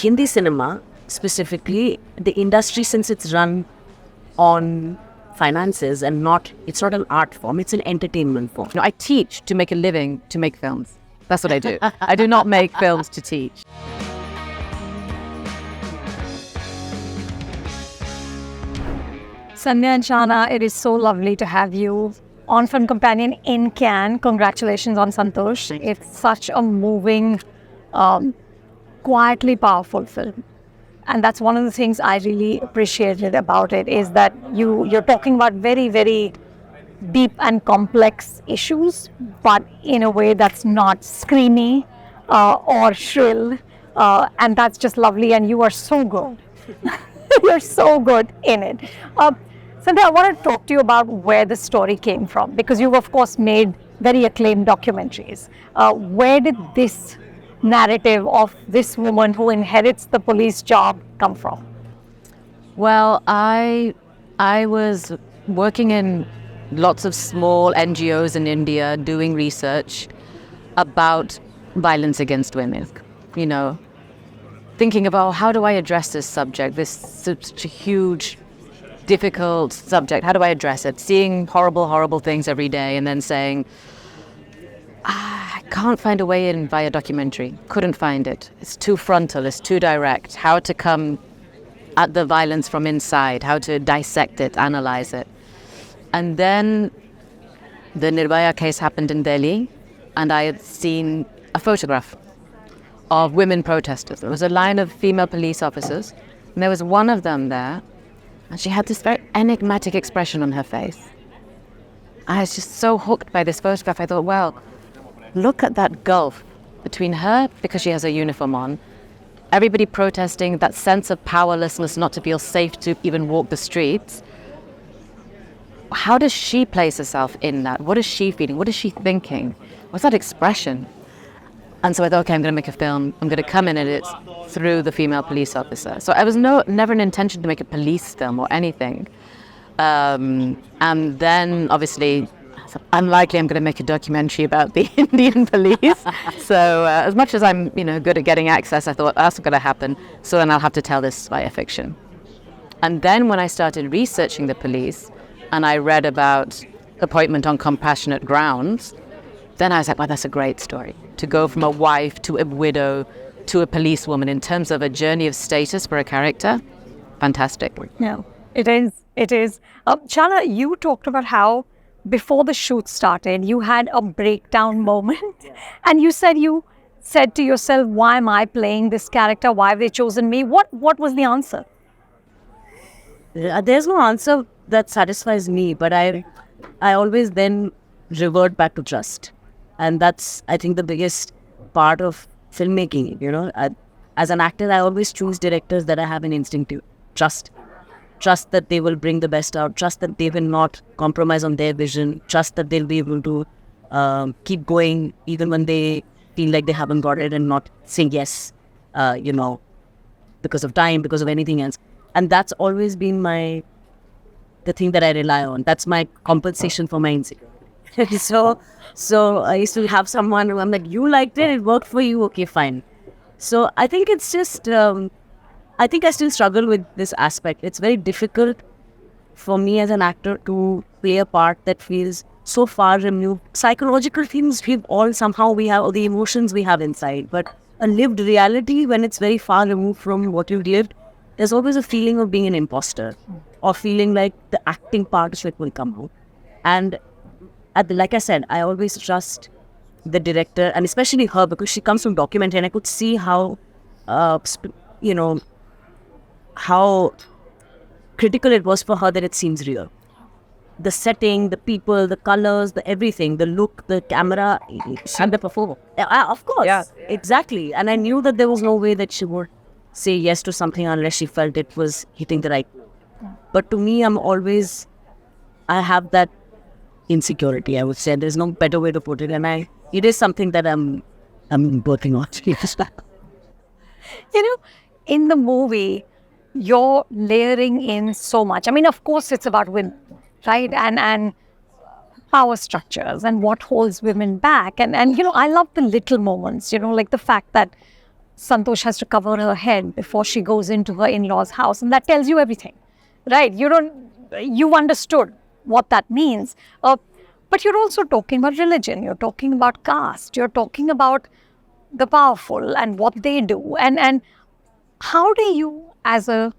Hindi cinema, specifically, the industry, since it's run on finances and it's not an art form, it's an entertainment form. I teach to make a living to make films. That's what I do. I do not make films to teach. Sandhya and Shana, it is so lovely to have you on Film Companion in Cannes. Congratulations on Santosh. It's such a moving, quietly powerful film. And that's one of the things I really appreciated about it, is that you're talking about very, very deep and complex issues, but in a way that's not screamy or shrill. And that's just lovely. And you are so good. You're so good in it. Sandhya, I want to talk to you about where the story came from, because you've, of course, made very acclaimed documentaries. Where did this narrative of this woman who inherits the police job come from? Well, I was working in lots of small NGOs in India doing research about violence against women, thinking about how do I address this subject, this such a huge, difficult subject. How do I address it? Seeing horrible, horrible things every day and then saying, I can't find a way in via documentary. Couldn't find it. It's too frontal. It's too direct. How to come at the violence from inside, how to dissect it, analyze it. And then the Nirbhaya case happened in Delhi, and I had seen a photograph of women protesters. There was a line of female police officers, and there was one of them there, and she had this very enigmatic expression on her face. I was just so hooked by this photograph. I thought, well, look at that gulf between her, because she has a uniform on, everybody protesting, that sense of powerlessness, not to feel safe to even walk the streets. How does she place herself in that? What is she feeling? What is she thinking? What's that expression? And so I thought, okay, I'm going to make a film. I'm going to come in at it through the female police officer. So I was never an intention to make a police film or anything. And then, obviously, unlikely I'm going to make a documentary about the Indian police. So as much as I'm, good at getting access, I thought that's going to happen. So then I'll have to tell this via fiction. And then when I started researching the police, and I read about appointment on compassionate grounds, then I was like, well, that's a great story. To go from a wife to a widow to a policewoman in terms of a journey of status for a character, fantastic. Yeah, it is. It is. Shana, you talked about how before the shoot started, you had a breakdown moment. And you said to yourself, why am I playing this character? Why have they chosen me? What was the answer? There's no answer that satisfies me, but I always then revert back to trust. And that's, I think, the biggest part of filmmaking. As an actor, I always choose directors that I have an instinctive trust. Trust that they will bring the best out. Trust that they will not compromise on their vision. Trust that they'll be able to keep going even when they feel like they haven't got it, and not say yes, because of time, because of anything else. And that's always been the thing that I rely on. That's my compensation for my insecurity. So I used to have someone who I'm like, you liked it, it worked for you, okay, fine. So I think it's just, I think I still struggle with this aspect. It's very difficult for me as an actor to play a part that feels so far removed. Psychological things, we have all the emotions we have inside. But a lived reality, when it's very far removed from what you've lived, there's always a feeling of being an imposter, or feeling like the acting part of it will come out. And like I said, I always trust the director, and especially her, because she comes from documentary, and I could see how, how critical it was for her that it seems real. The setting, the people, the colors, the everything, the look, the camera. And the performer. Of course. Yeah. Exactly. And I knew that there was no way that she would say yes to something unless she felt it was hitting the right note. But to me, I have that insecurity, I would say. There's no better way to put it. And it is something that I'm working on. In the movie, you're layering in so much. I mean, of course, it's about women, right? And power structures and what holds women back. And I love the little moments, like the fact that Santosh has to cover her head before she goes into her in-laws' house, and that tells you everything, right? You've understood what that means. But you're also talking about religion, you're talking about caste, you're talking about the powerful and what they do. And how do you, as a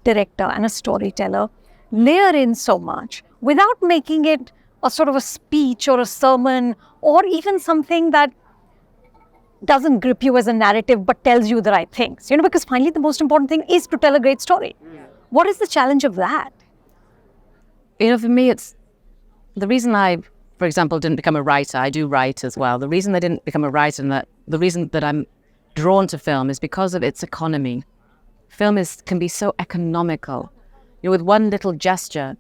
director and a storyteller, layer in so much without making it a sort of a speech or a sermon or even something that doesn't grip you as a narrative but tells you the right things? Because finally the most important thing is to tell a great story. What is the challenge of that? For me, it's the reason I, for example, didn't become a writer. I do write as well. The reason I didn't become a writer and the reason that I'm drawn to film is because of its economy. Film can be so economical. With one little gesture,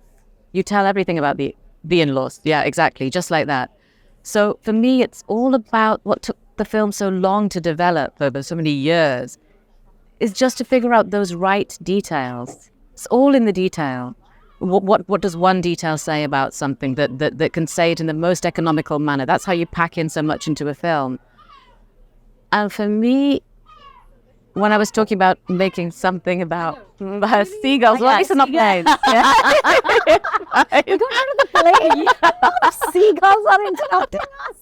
you tell everything about the in-laws. Yeah, exactly, just like that. So for me, it's all about what took the film so long to develop over so many years, is just to figure out those right details. It's all in the detail. What does one detail say about something that can say it in the most economical manner? That's how you pack in so much into a film. And for me, when I was talking about making something about seagulls, well, these are not planes. You don't have the plane. Seagulls are interrupting us.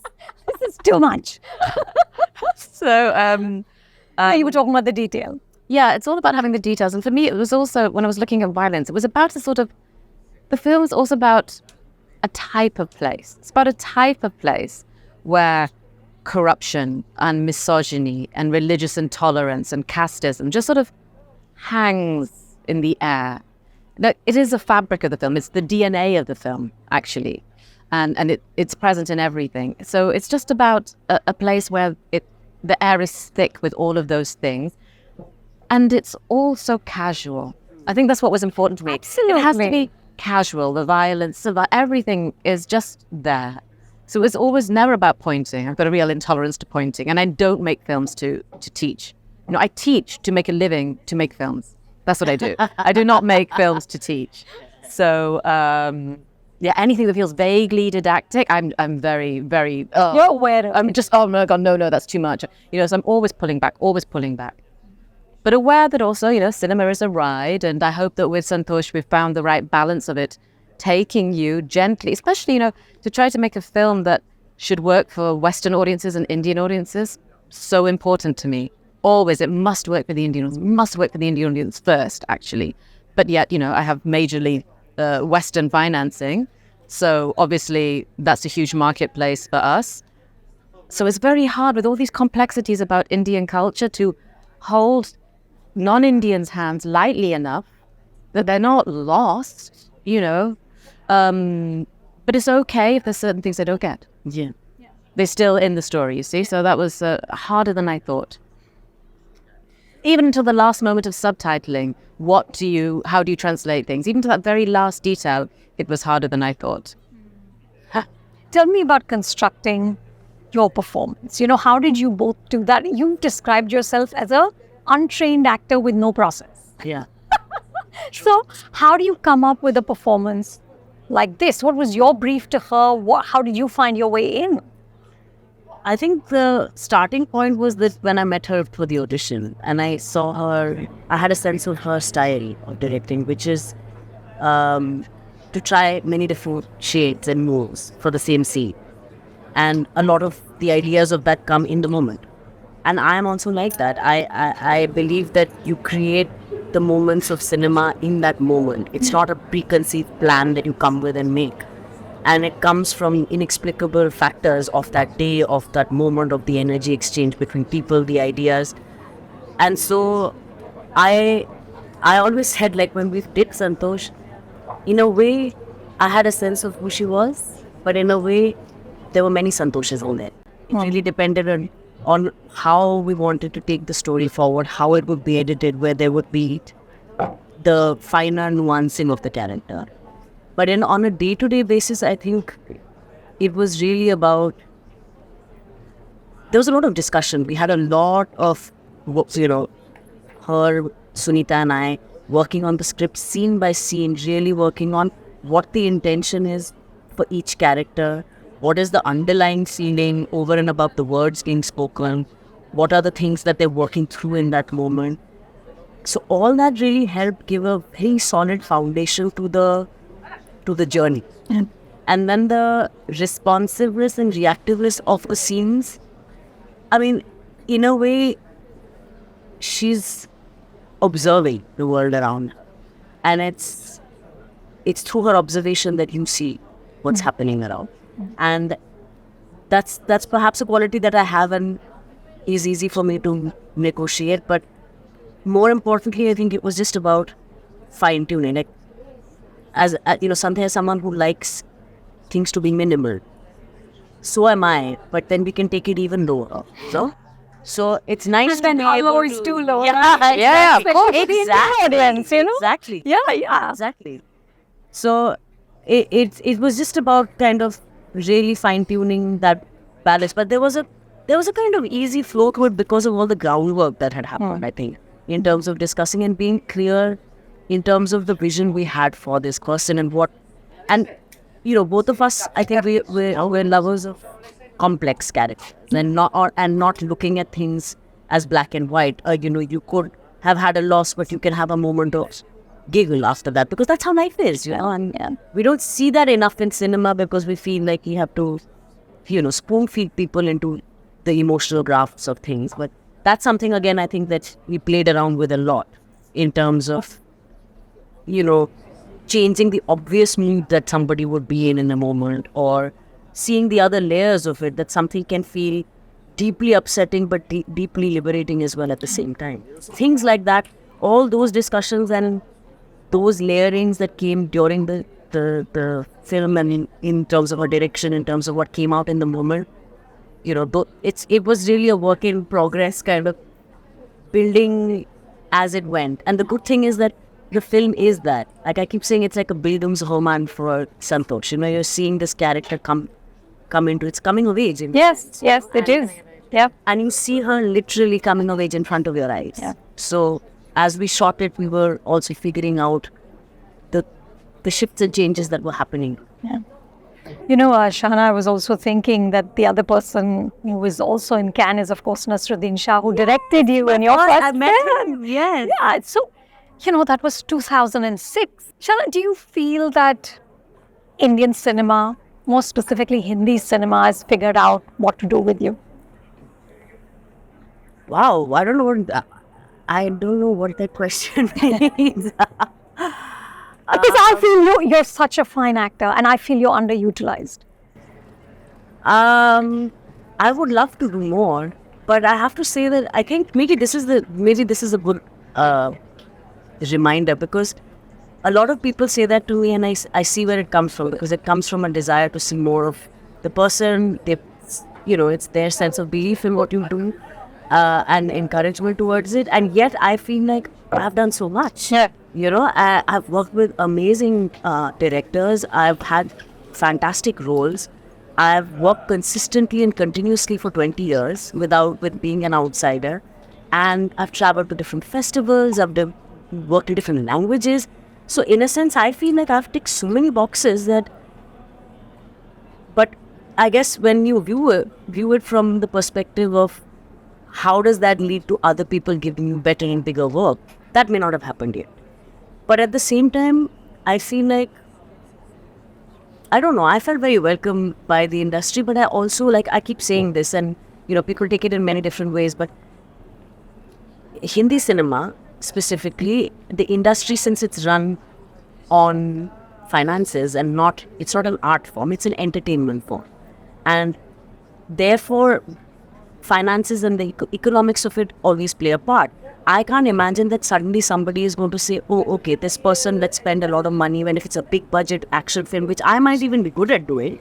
This is too much. So You were talking about the detail. Yeah, it's all about having the details. And for me, it was also, when I was looking at violence, it was about the film is also about a type of place. It's about a type of place where corruption and misogyny and religious intolerance and casteism just sort of hangs in the air. Now, it is a fabric of the film. It's the DNA of the film, actually. And it's present in everything. So it's just about a place where the air is thick with all of those things. And it's all so casual. I think that's what was important to me. Absolutely. It has to be casual. The violence, everything is just there. So it was always never about pointing. I've got a real intolerance to pointing. And I don't make films to teach. I teach to make a living to make films. That's what I do. I do not make films to teach. So, anything that feels vaguely didactic, I'm very, very... You're aware of I'm just, oh my God, no, that's too much. So I'm always pulling back. But aware that also, cinema is a ride, and I hope that with Santosh we've found the right balance of it, taking you gently, especially, to try to make a film that should work for Western audiences and Indian audiences. So important to me. Always, it must work for the Indian audience, must work for the Indian audience first, actually. But yet, I have majorly Western financing, so obviously that's a huge marketplace for us. So it's very hard with all these complexities about Indian culture to hold non-Indians' hands lightly enough that they're not lost, but it's okay if there's certain things they don't get. Yeah. They're still in the story, you see. So that was harder than I thought. Even until the last moment of subtitling, how do you translate things? Even to that very last detail, it was harder than I thought. Tell me about constructing your performance. How did you both do that? You described yourself as a untrained actor with no process. Yeah. So how do you come up with a performance like this? What was your brief to her? How did you find your way in? I think the starting point was that when I met her for the audition and I saw her, I had a sense of her style of directing, which is to try many different shades and moves for the same scene. And a lot of the ideas of that come in the moment. And I am also like that. I believe that you create the moments of cinema in that moment. It's not a preconceived plan that you come with and make. And it comes from inexplicable factors of that day, of that moment, of the energy exchange between people, the ideas. And so I always said, like when we did Santosh, in a way, I had a sense of who she was, but in a way, there were many Santoshes on there. It really depended on how we wanted to take the story forward, how it would be edited, where there would be the finer nuancing of the character. But on a day-to-day basis, I think it was really about... There was a lot of discussion. We had a lot of, her, Sunita and I, working on the script scene by scene, really working on what the intention is for each character, what is the underlying feeling over and above the words being spoken, what are the things that they're working through in that moment. So all that really helped give a very solid foundation to the journey. And then the responsiveness and reactiveness of the scenes. I mean, in a way, she's observing the world around her. And it's through her observation that you see what's happening around. And that's perhaps a quality that I have and is easy for me to negotiate. But more importantly, I think it was just about fine tuning. Like, as Sandhya is someone who likes things to be minimal. So am I, but then we can take it even lower. So it's nice to be able is to... too low. Yeah, of course. Exactly. Audience, Exactly. Yeah. Exactly. So it was just about kind of really fine tuning that balance. But there was a kind of easy flow to it because of all the groundwork that had happened, I think, in terms of discussing and being clear in terms of the vision we had for this person and what. And both of us, I think we're lovers of complex characters and not looking at things as black and white. You could have had a loss, but you can have a moment of giggle after that, because that's how life is, and we don't see that enough in cinema because we feel like you have to, spoon feed people into the emotional graphs of things. But that's something, again, I think that we played around with a lot in terms of, changing the obvious mood that somebody would be in a moment, or seeing the other layers of it, that something can feel deeply upsetting but deeply liberating as well at the same time. Things like that, all those discussions and those layerings that came during the film and in terms of our direction, in terms of what came out in the moment, it was really a work in progress, kind of building as it went. And the good thing is that the film is that. Like I keep saying, it's like a Bildungsroman for Santosh. You're seeing this character come into its coming of age. Yes, it is. Yeah. And you see her literally coming of age in front of your eyes. Yeah. So as we shot it, we were also figuring out the shifts and changes that were happening. Yeah. Shana, I was also thinking that the other person who is also in Cannes is, of course, Nasruddin Shah, who directed you in your first I met film. him, yes. Yeah, so, that was 2006. Shana, do you feel that Indian cinema, more specifically Hindi cinema, has figured out what to do with you? Wow, I don't know what that question means. Because I feel you're such a fine actor, and I feel you're underutilized. I would love to do more, but I have to say that I think maybe this is a good reminder, because a lot of people say that to me, and I see where it comes from, because it comes from a desire to see more of the person. It's their sense of belief in what you do, and encouragement towards it. And yet I feel like I've done so much. Yeah. I've worked with amazing directors. I've had fantastic roles. I've worked consistently and continuously for 20 years with being an outsider. And I've traveled to different festivals. I've worked in different languages. So in a sense, I feel like I've ticked so many boxes that... But I guess when you view it from the perspective of how does that lead to other people giving you better and bigger work, that may not have happened yet. But at the same time, I feel like, I don't know, I felt very welcomed by the industry, but I also, I keep saying this, and, people take it in many different ways, but Hindi cinema, specifically, the industry, since it's run on finances and it's not an art form, it's an entertainment form. And therefore, finances and the economics of it always play a part. I can't imagine that suddenly somebody is going to say, oh, okay, this person, let's spend a lot of money, when if it's a big budget action film, which I might even be good at doing,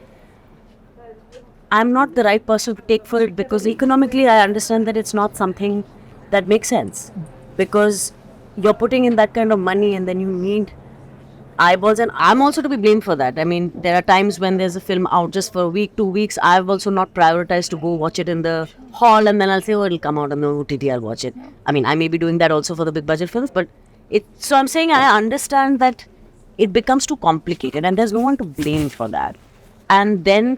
I'm not the right person to take for it, because economically I understand that it's not something that makes sense, because you're putting in that kind of money and then you need eyeballs, and I'm also to be blamed for that. I mean, there are times when there's a film out just for a week, 2 weeks, I've also not prioritized to go watch it in the hall, and then I'll say, oh, it'll come out on the OTT, I'll watch it. I mean, I may be doing that also for the big budget films, but so I'm saying I understand that it becomes too complicated, and there's no one to blame for that. And then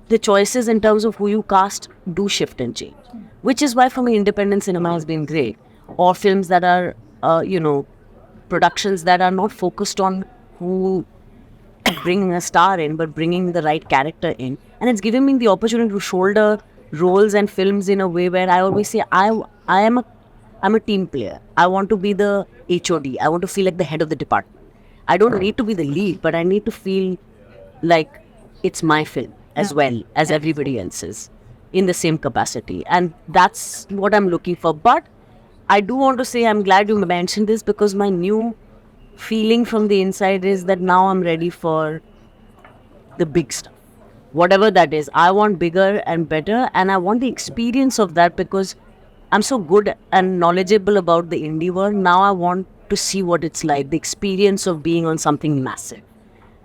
the choices in terms of who you cast do shift and change. Which is why for me independent cinema has been great. Or films that are, productions that are not focused on who bringing a star in, but bringing the right character in. And it's given me the opportunity to shoulder roles and films in a way where I always say, I'm a team player. I want to be the HOD. I want to feel like the head of the department. I don't need to be the lead, but I need to feel like it's my film as well as everybody else's in the same capacity. And that's what I'm looking for. But I do want to say I'm glad you mentioned this, because my new feeling from the inside is that now I'm ready for the big stuff. Whatever that is, I want bigger and better, and I want the experience of that, because I'm so good and knowledgeable about the indie world. Now I want to see what it's like, the experience of being on something massive.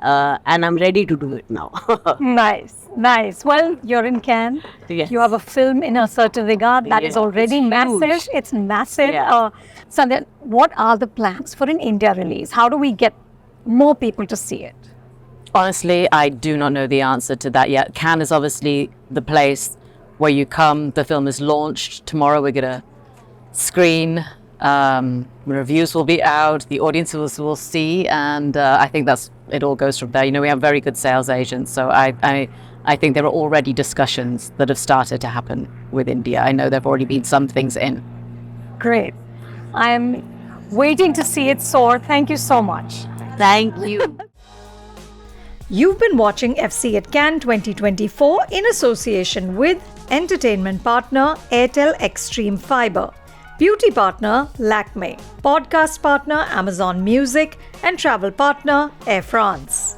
And I'm ready to do it now. Nice. Well, you're in Cannes. Yes. You have a film in a certain regard that is Yeah, already it's massive. huge. It's massive. Yeah. Sandhya, what are the plans for an India release? How do we get more people to see it? Honestly, I do not know the answer to that yet. Cannes is obviously the place where you come. The film is launched. Tomorrow we're going to screen. Reviews will be out. The audiences will see. And I think it all goes from there. You know, we have very good sales agents. So I think there are already discussions that have started to happen with India. I know there have already been some things in. Great. I'm waiting to see it soar. Thank you so much. Thank you. You've been watching FC at Cannes 2024 in association with entertainment partner Airtel Xstream Fiber, beauty partner Lakme, podcast partner Amazon Music, and travel partner Air France.